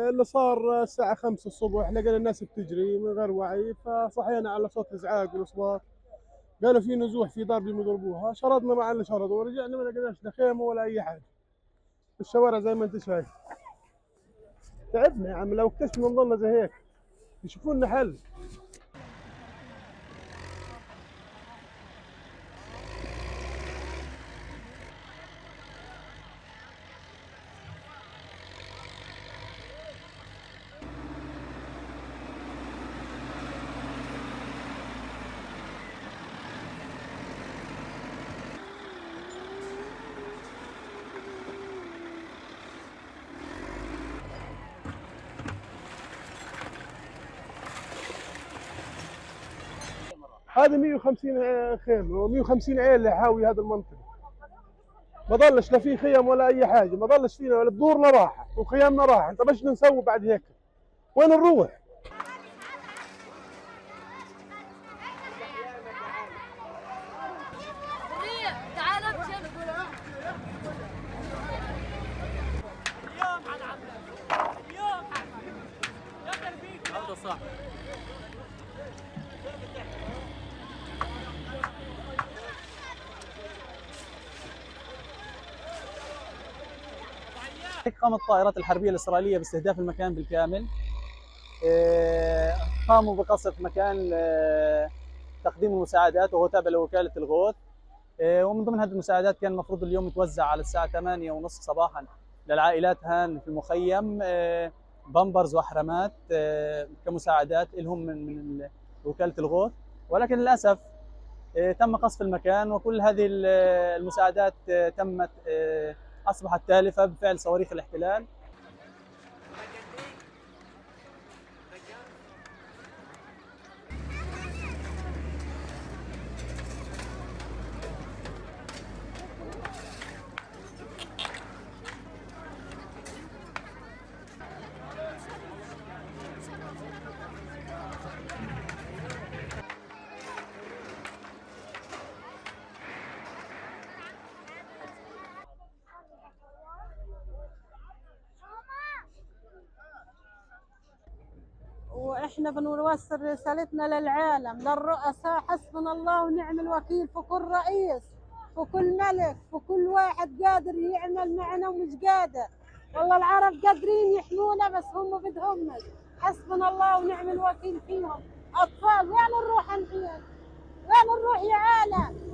اللي صار الساعة 5 الصبح لقينا الناس بتجري من غير وعي، فصحينا على صوت ازعاج والاصوات. قالوا في نزوح في ضرب يضربوها، شردنا مع اللي شردوا ورجعنا ما لقيناش لا خيمة ولا أي حاجة. الشوارع زي ما أنت شايف. تعبنا يا عم، لو اكتشفنا نضلنا زي هيك يشوفوا لنا حل. هذه 150 خيمة و150 عيلة حاوي هذه المنطقة. ما ضلش لا في خيم ولا أي حاجة، ما ضلش فينا ولا دورنا راحة وخيامنا راحة. أنت باش نسوي بعد هيك؟ وين نروح؟ صح. قامت الطائرات الحربية الإسرائيلية باستهداف المكان بالكامل. قاموا بقصف مكان تقديم المساعدات وهو تابع لوكالة الغوث. ومن ضمن هذه المساعدات كان المفروض اليوم توزع على الساعة 8:30 صباحا للعائلات هان في المخيم بامبرز وحرامات كمساعدات لهم من وكالة الغوث، ولكن للأسف تم قصف المكان وكل هذه المساعدات تمت أصبحت تالفة بفعل صواريخ الاحتلال. واحنا بنوصل رسالتنا للعالم للرؤساء، حسبنا الله ونعم الوكيل في كل رئيس، في كل ملك، في كل واحد قادر يعمل معنا ومش قادر. والله العرب قادرين يحمونا بس هم بدهمش. حسبنا الله ونعم الوكيل فيهم. اطفال وين نروح الحين؟ وين نروح يا عالم؟